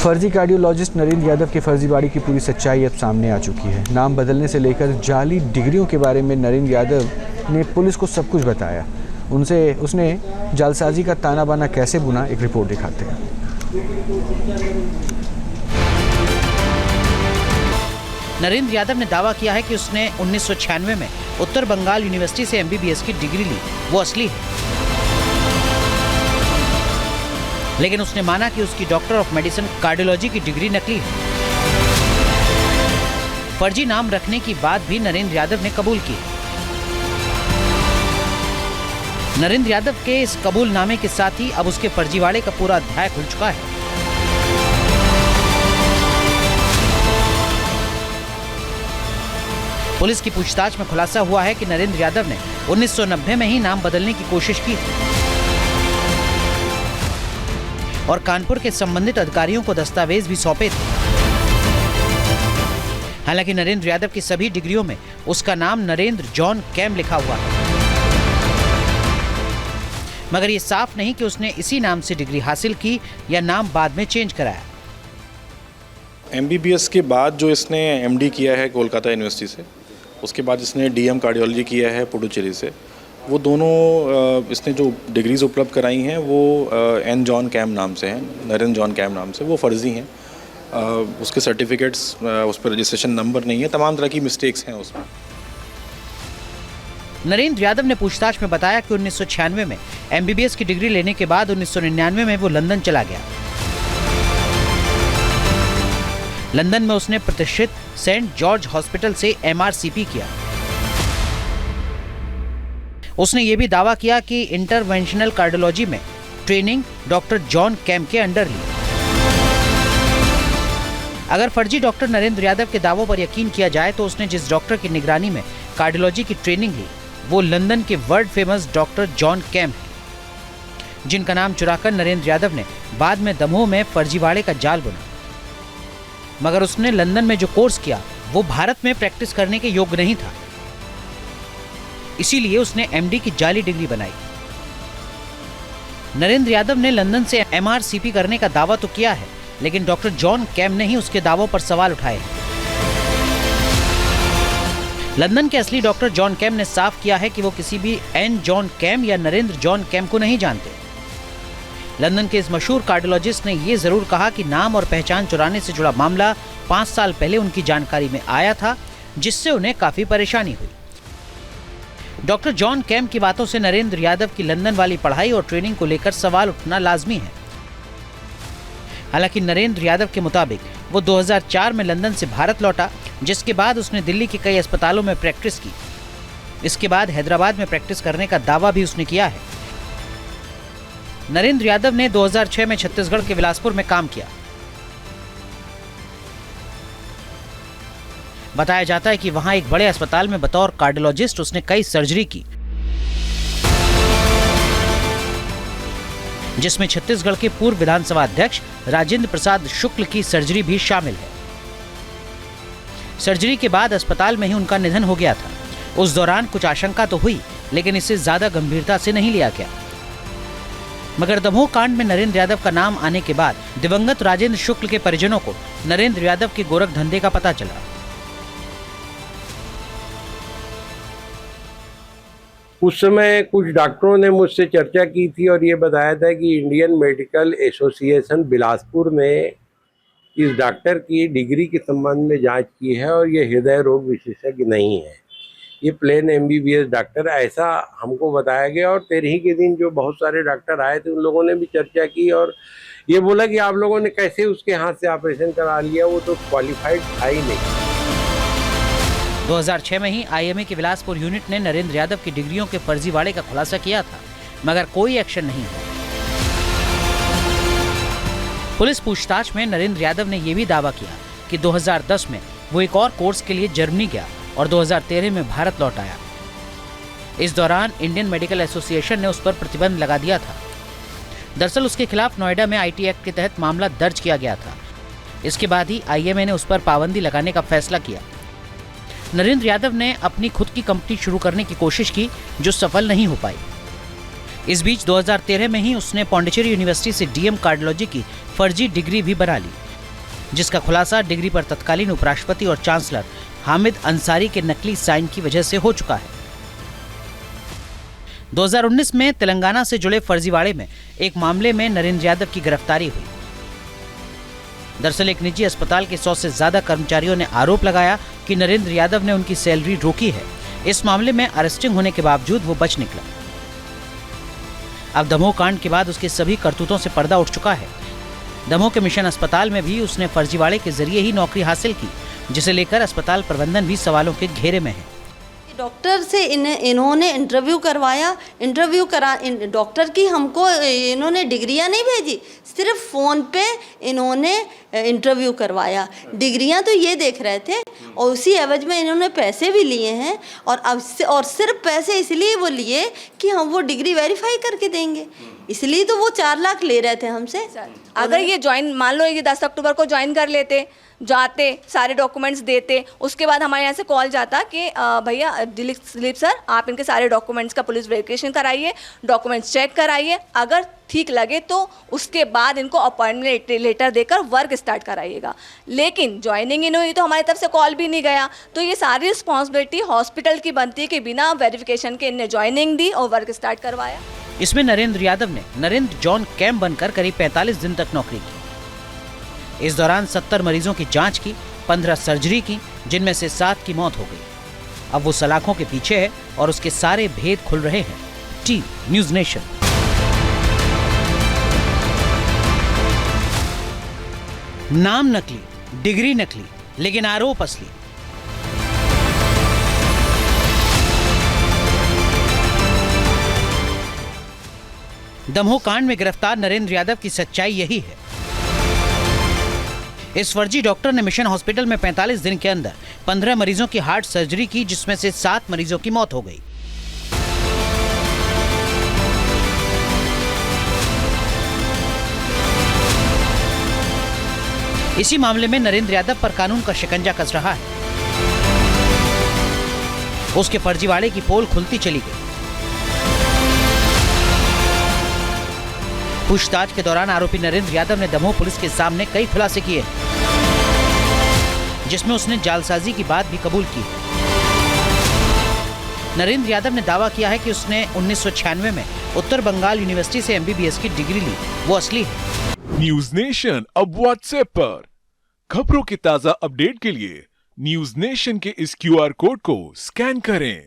फर्जी कार्डियोलॉजिस्ट नरेंद्र यादव के फर्जीवाड़े की पूरी सच्चाई अब सामने आ चुकी है। नाम बदलने से लेकर जाली डिग्रियों के बारे में नरेंद्र यादव ने पुलिस को सब कुछ बताया। उसने जालसाजी का ताना बाना कैसे बुना, एक रिपोर्ट दिखाते हैं। नरेंद्र यादव ने दावा किया है कि उसने 1996 में उत्तर बंगाल यूनिवर्सिटी से MBBS की डिग्री ली, वो असली है। लेकिन उसने माना कि उसकी डॉक्टर ऑफ मेडिसिन कार्डियोलॉजी की डिग्री नकली है। फर्जी नाम रखने की बात भी नरेंद्र यादव ने कबूल की। नरेंद्र यादव के इस कबूलनामे के साथ ही अब उसके फर्जीवाड़े का पूरा अध्याय खुल चुका है। पुलिस की पूछताछ में खुलासा हुआ है कि नरेंद्र यादव ने 1990 में ही नाम बदलने की कोशिश की थी और कानपुर के संबंधित अधिकारियों को दस्तावेज भी सौंपे थे। हालांकि नरेंद्र यादव की सभी डिग्रियों में उसका नाम नरेंद्र जॉन कैम लिखा हुआ है, मगर यह साफ नहीं कि उसने इसी नाम से डिग्री हासिल की या नाम बाद में चेंज कराया। MBBS के बाद जो इसने MD किया है कोलकाता यूनिवर्सिटी से, उसके बाद इसने DM कार्डियोलॉजी किया है पुडुचेरी से, वो दोनों इसने जो डिग्रीज़ उपलब्ध कराई हैं वो N जॉन कैम नाम से हैं, नरेंद्र जॉन कैम नाम से, वो फर्जी हैं। उसके सर्टिफिकेट्स, उस पर रजिस्ट्रेशन नंबर नहीं है, तमाम तरह की मिस्टेक्स हैं उसमें। नरेंद्र यादव ने पूछताछ में बताया कि 1996 में MBBS की डिग्री लेने के बाद 1999 में वो लंदन चला गया। लंदन में उसने प्रतिष्ठित सेंट जॉर्ज हॉस्पिटल से MRCP किया। उसने ये भी दावा किया कि इंटरवेंशनल कार्डियोलॉजी में ट्रेनिंग डॉक्टर जॉन कैम के अंडर ली। अगर फर्जी डॉक्टर नरेंद्र यादव के दावों पर यकीन किया जाए तो उसने जिस डॉक्टर की निगरानी में कार्डियोलॉजी की ट्रेनिंग ली वो लंदन के world famous doctor John Cam है, जिनका नाम चुराकर नरेंद्र यादव ने बाद में दमोह में फर्जीवाड़े का जाल बुना। मगर उसने लंदन में जो कोर्स किया वो भारत में प्रैक्टिस करने के योग्य नहीं था, इसीलिए उसने MD की जाली डिग्री बनाई। नरेंद्र यादव ने लंदन से MRCP करने का दावा तो किया है, लेकिन डॉक्टर जॉन कैम ने ही उसके दावों पर सवाल उठाए हैं। लंदन के असली डॉक्टर जॉन कैम ने साफ किया है कि वो किसी भी N जॉन कैम या नरेंद्र जॉन कैम को नहीं जानते। लंदन के इस मशहूर कार्डियोलॉजिस्ट ने यह जरूर कहा कि नाम और पहचान चुराने से जुड़ा मामला 5 साल पहले उनकी जानकारी में आया था, जिससे उन्हें काफी परेशानी हुई। डॉक्टर जॉन कैम की बातों से नरेंद्र यादव की लंदन वाली पढ़ाई और ट्रेनिंग को लेकर सवाल उठना लाजमी है। हालांकि नरेंद्र यादव के मुताबिक वो 2004 में लंदन से भारत लौटा, जिसके बाद उसने दिल्ली के कई अस्पतालों में प्रैक्टिस की। इसके बाद हैदराबाद में प्रैक्टिस करने का दावा भी उसने किया है। नरेंद्र यादव ने 2006 में छत्तीसगढ़ के बिलासपुर में काम किया। बताया जाता है कि वहां एक बड़े अस्पताल में बतौर कार्डियोलॉजिस्ट उसने कई सर्जरी की, जिसमें छत्तीसगढ़ के पूर्व विधानसभा अध्यक्ष राजेंद्र प्रसाद शुक्ल की सर्जरी भी शामिल है। सर्जरी के बाद अस्पताल में ही उनका निधन हो गया था। उस दौरान कुछ आशंका तो हुई, लेकिन इसे ज्यादा गंभीरता से नहीं लिया गया। मगर दमोह कांड में नरेंद्र यादव का नाम आने के बाद दिवंगत राजेंद्र शुक्ल के परिजनों को नरेंद्र यादव के गोरख धंधे का पता चला। उस समय कुछ डॉक्टरों ने मुझसे चर्चा की थी और ये बताया था कि इंडियन मेडिकल एसोसिएशन बिलासपुर ने इस डॉक्टर की डिग्री के संबंध में जांच की है और ये हृदय रोग विशेषज्ञ नहीं है, ये प्लेन MBBS डॉक्टर, ऐसा हमको बताया गया। और 13 के दिन जो बहुत सारे डॉक्टर आए थे उन लोगों ने भी चर्चा की और ये बोला कि आप लोगों ने कैसे उसके हाथ से ऑपरेशन करा लिया, वो तो क्वालिफाइड था ही नहीं। 2006 में ही IMA के बिलासपुर यूनिट ने नरेंद्र यादव की डिग्रियों के फर्जीवाड़े का खुलासा किया था, मगर कोई एक्शन नहीं हुआ। पुलिस पूछताछ में नरेंद्र यादव ने यह भी दावा किया कि 2010 में वो एक और कोर्स के लिए जर्मनी गया और 2013 में भारत लौट आया। इस दौरान इंडियन मेडिकल एसोसिएशन ने उस पर प्रतिबंध लगा दिया था। दरअसल उसके खिलाफ नोएडा में IT एक्ट के तहत मामला दर्ज किया गया था। इसके बाद ही IMA ने उस पर पाबंदी लगाने का फैसला किया। नरेंद्र यादव ने अपनी खुद की कंपनी शुरू करने की कोशिश की, जो सफल नहीं हो पाई। इस बीच 2013 में ही उसने पौंडीचेरी यूनिवर्सिटी से DM कार्डियोलॉजी की फर्जी डिग्री भी बना ली, जिसका खुलासा डिग्री पर तत्कालीन उपराष्ट्रपति और चांसलर हामिद अंसारी के नकली साइन की वजह से हो चुका है। 2019 में तेलंगाना से जुड़े फर्जीवाड़े में एक मामले में नरेंद्र यादव की गिरफ्तारी हुई। दरअसल एक निजी अस्पताल के 100 से ज्यादा कर्मचारियों ने आरोप लगाया कि नरेंद्र यादव ने उनकी सैलरी रोकी है। इस मामले में अरेस्टिंग होने के बावजूद वो बच निकला। अब दमोह कांड के बाद उसके सभी करतूतों से पर्दा उठ चुका है। दमोह के मिशन अस्पताल में भी उसने फर्जीवाड़े के जरिए ही नौकरी हासिल की, जिसे लेकर अस्पताल प्रबंधन भी सवालों के घेरे में है। डॉक्टर से इन्होंने इंटरव्यू करवाया, डॉक्टर की हमको इन्होंने डिग्रियां नहीं भेजी, सिर्फ फ़ोन पे इन्होंने इंटरव्यू करवाया। डिग्रियां तो ये देख रहे थे और उसी एवज में इन्होंने पैसे भी लिए हैं और सिर्फ पैसे इसलिए वो लिए कि हम वो डिग्री वेरीफाई करके देंगे, इसलिए तो वो 4 लाख ले रहे थे हमसे। अगर ये ज्वाइन, मान लो ये 10 अक्टूबर को ज्वाइन कर लेते, जाते, सारे डॉक्यूमेंट्स देते, उसके बाद हमारे यहाँ से कॉल जाता कि भैया दिलीप सर आप इनके सारे डॉक्यूमेंट्स का पुलिस वेरिफिकेशन कराइए, डॉक्यूमेंट्स चेक कराइए, अगर ठीक लगे तो उसके बाद इनको अपॉइंटमेंट लेटर देकर वर्क स्टार्ट कराइएगा। लेकिन ज्वाइनिंग इन हुई तो हमारी तरफ से कॉल भी नहीं गया, तो ये सारी रिस्पॉन्सिबिलिटी हॉस्पिटल की बनती है कि बिना वेरिफिकेशन के इनने ज्वाइनिंग दी और वर्क स्टार्ट करवाया। इसमें नरेंद्र यादव ने नरेंद्र जॉन कैम बनकर करीब 45 दिन तक नौकरी की। इस दौरान 70 मरीजों की जांच की, 15 सर्जरी की, जिनमें से 7 की मौत हो गई। अब वो सलाखों के पीछे है और उसके सारे भेद खुल रहे हैं। TV news nation. नाम नकली, डिग्री नकली, लेकिन आरोप असली। दमोह कांड में गिरफ्तार नरेंद्र यादव की सच्चाई यही है। इस फर्जी डॉक्टर ने मिशन हॉस्पिटल में 45 दिन के अंदर 15 मरीजों की हार्ट सर्जरी की, जिसमें से 7 मरीजों की मौत हो गई। इसी मामले में नरेंद्र यादव पर कानून का शिकंजा कस रहा है। उसके फर्जीवाड़े की पोल खुलती चली गई। पूछताछ के दौरान आरोपी नरेंद्र यादव ने दमोह पुलिस के सामने कई खुलासे किए हैं, जिसमें उसने जालसाजी की बात भी कबूल की। नरेंद्र यादव ने दावा किया है कि उसने 1996 में उत्तर बंगाल यूनिवर्सिटी से MBBS की डिग्री ली, वो असली है। न्यूज नेशन अब व्हाट्सएप पर खबरों के ताजा अपडेट के लिए न्यूज नेशन के इस QR कोड को स्कैन करें।